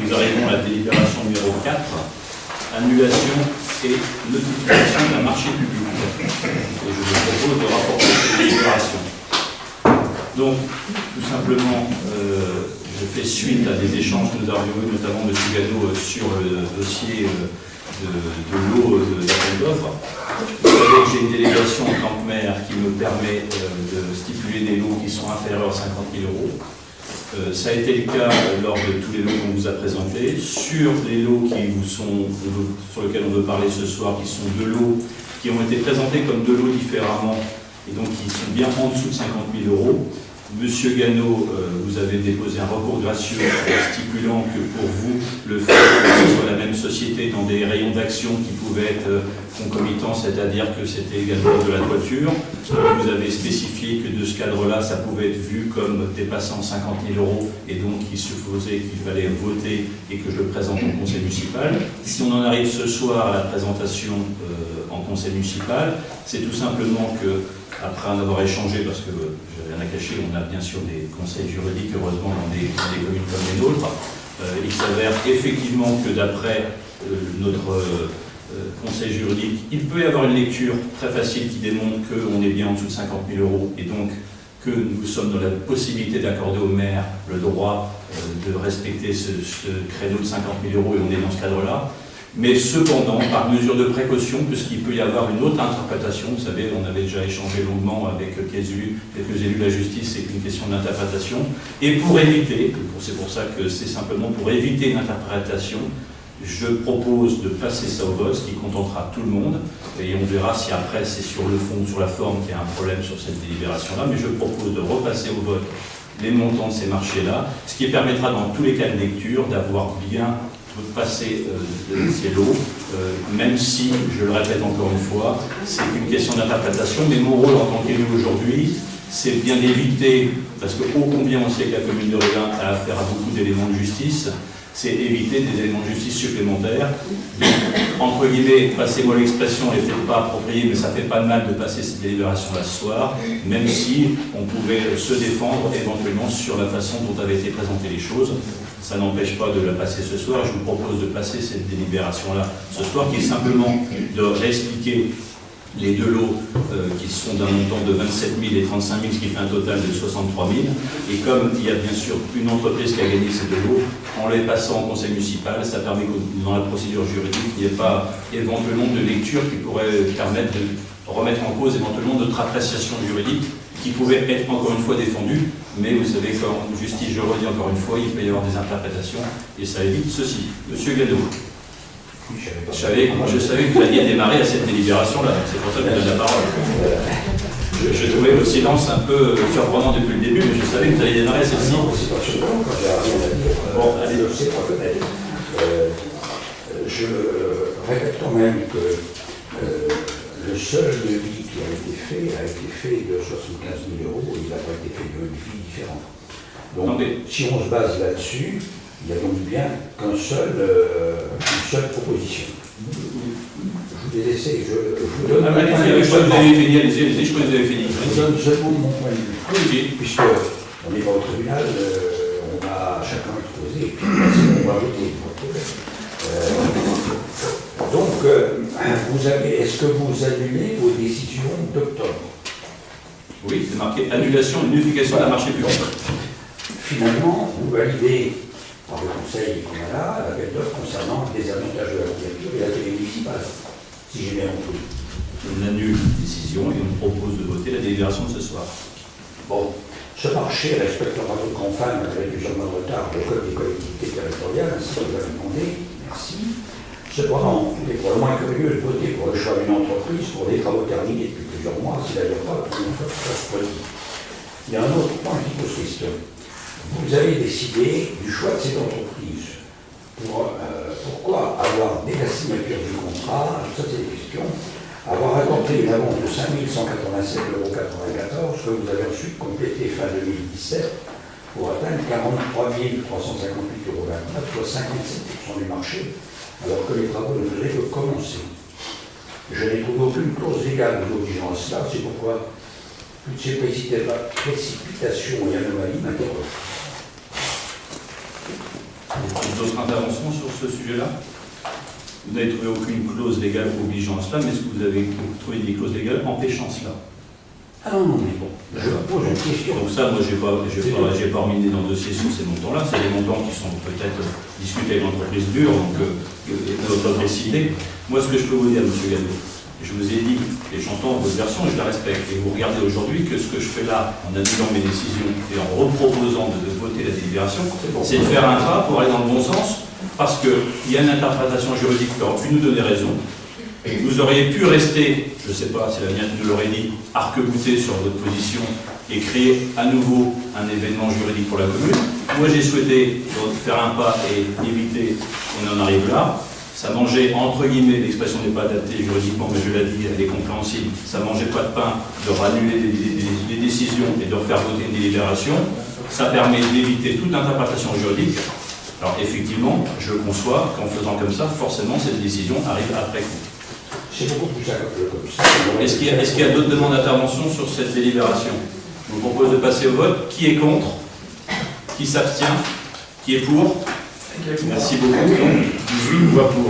Nous arrivons à la délibération numéro 4, annulation et notification d'un marché public. Et je vous propose de rapporter cette délibération. Donc, tout simplement, je fais suite à des échanges que nous avions eu, notamment M. Gano, sur le dossier de l'eau d'appel d'offres. Vous savez que j'ai une délégation en tant que maire qui me permet de stipuler des lots qui sont inférieurs à 50 000 euros. Ça a été le cas lors de tous les lots qu'on vous a présentés. Sur les lots sur lesquels on veut parler ce soir, qui sont deux lots qui ont été présentés comme deux lots différemment et donc qui sont bien en dessous de 50 000 euros. Monsieur Gano, vous avez déposé un recours gracieux stipulant que pour vous, le fait que ce soit la même société dans des rayons d'action qui pouvaient être concomitants, c'est-à-dire que c'était également de la toiture, vous avez spécifié que de ce cadre-là, ça pouvait être vu comme dépassant 50 000 euros et donc il supposait qu'il fallait voter et que je le présente au conseil municipal. Si on en arrive ce soir à la présentation en conseil municipal, c'est tout simplement que, après en avoir échangé, parce que je rien à cacher, on a bien sûr des conseils juridiques, heureusement, dans des communes comme les nôtres. Il s'avère effectivement que d'après notre conseil juridique, il peut y avoir une lecture très facile qui démontre qu'on est bien en dessous de 50 000 euros et donc que nous sommes dans la possibilité d'accorder au maire le droit de respecter ce créneau de 50 000 euros et on est dans ce cadre-là. Mais cependant, par mesure de précaution, puisqu'il peut y avoir une autre interprétation, vous savez, on avait déjà échangé longuement avec quelques élus de la justice, c'est une question d'interprétation, et pour éviter, c'est pour ça que c'est simplement pour éviter une interprétation, je propose de passer ça au vote, ce qui contentera tout le monde, et on verra si après c'est sur le fond ou sur la forme qu'il y a un problème sur cette délibération-là, mais je propose de repasser au vote les montants de ces marchés-là, ce qui permettra dans tous les cas de lecture d'avoir bien passer ces lots, même si, je le répète encore une fois, c'est une question d'interprétation, mais mon rôle en tant qu'élu aujourd'hui, c'est bien d'éviter, parce que ô combien on sait que la commune de Rullin a affaire à beaucoup d'éléments de justice, c'est éviter des éléments de justice supplémentaires. Donc, entre guillemets, passez-moi l'expression, elle n'est peut-être pas appropriée, mais ça ne fait pas de mal de passer cette délibération-là ce soir, même si on pouvait se défendre éventuellement sur la façon dont avaient été présentées les choses. Ça n'empêche pas de la passer ce soir. Je vous propose de passer cette délibération-là ce soir, qui est simplement de réexpliquer les deux lots qui sont d'un montant de 27 000 et 35 000, ce qui fait un total de 63 000. Et comme il y a bien sûr une entreprise qui a gagné ces deux lots, en les passant au conseil municipal, ça permet que dans la procédure juridique, il n'y ait pas éventuellement de lecture qui pourrait permettre de remettre en cause éventuellement notre appréciation juridique qui pouvait être encore une fois défendue. Mais vous savez qu'en justice, je le redis encore une fois, il peut y avoir des interprétations et ça évite ceci. Monsieur Gano. Je savais que vous alliez démarrer à cette délibération-là, c'est pour ça que je vous donne la parole. Je trouvais votre silence un peu surprenant depuis le début, mais je savais que vous alliez démarrer à celle-ci. Bon, allez. Je répète quand même que le seul devis qui a été fait de 75 000 euros, il n'a pas été fait de devis différent. Donc, si on se base là-dessus, il n'y a donc bien qu'une seule proposition. Je vous ai laissé, je vous donne. Allez-y, je crois que vous avez fini, allez-y, je crois que vous avez fini. Je vous donne seulement mon point de vue. Puisqu'on n'est pas au tribunal, on a chacun exposé, et puis on va voter. Donc, est-ce que vous annulez vos décisions d'octobre? Oui, c'est marqué annulation et notification d'un marché public. Finalement, vous validez par le conseil qu'on a là l'appel d'offres concernant les avantages de la couverture et la télé municipale, si j'ai bien compris. On annule une décision et on propose de voter la délibération de ce soir. Bon, ce marché respectera votre confin malgré plusieurs mois de retard le code des collectivités territoriales, ainsi que vous l'avez demandé. Merci. Cependant, il est pour le moins curieux de voter pour le choix d'une entreprise pour des travaux terminés depuis plusieurs mois, s'il n'y a pas pour une fois que ça se produit. Il y a un autre point qui pose question. Vous avez décidé du choix de cette entreprise. Pourquoi avoir, dès la signature du contrat, ça c'est des questions, avoir accordé une avance de 5 187,94 € que vous avez ensuite complété fin 2017 pour atteindre 43 358,29 €, soit 57% du marché, alors que les travaux ne faisaient que commencer. Je n'ai trouvé aucune clause légale vous obligeant à cela, c'est pourquoi toutes ces précipitations et anomalies m'interrogent. D'autres interventions sur ce sujet-là? Vous n'avez trouvé aucune clause légale obligeant à cela, mais est-ce que vous avez trouvé des clauses légales empêchant cela? Ah non, mais bon, je pose une question. Donc ça, moi, j'ai pas remis dans le dossier sur ces montants-là. C'est des montants qui sont peut-être discutés avec l'entreprise dure, donc notre cité. Moi, ce que je peux vous dire, M. Gadot, je vous ai dit, et j'entends votre version et je la respecte, et vous regardez aujourd'hui que ce que je fais là, en annulant mes décisions et en reproposant de voter la délibération, c'est de faire un pas pour aller dans le bon sens, parce qu'il y a une interprétation juridique qui aurait pu nous donner raison. Vous auriez pu rester, je ne sais pas si la mienne nous l'aurait dit, arc-bouté sur votre position et créer à nouveau un événement juridique pour la commune. Moi, j'ai souhaité faire un pas et éviter qu'on en arrive là. Ça mangeait, entre guillemets, l'expression n'est pas adaptée juridiquement, mais je l'ai dit, elle est compréhensible. Ça mangeait pas de pain de rannuler des décisions et de refaire voter une délibération. Ça permet d'éviter toute interprétation juridique. Alors, effectivement, je conçois qu'en faisant comme ça, forcément, cette décision arrive après coup. C'est beaucoup plus simple comme ça. Est-ce qu'il y a d'autres demandes d'intervention sur cette délibération? Je vous propose de passer au vote. Qui est contre? Qui s'abstient? Qui est pour? Merci beaucoup. Donc, 18 voix pour.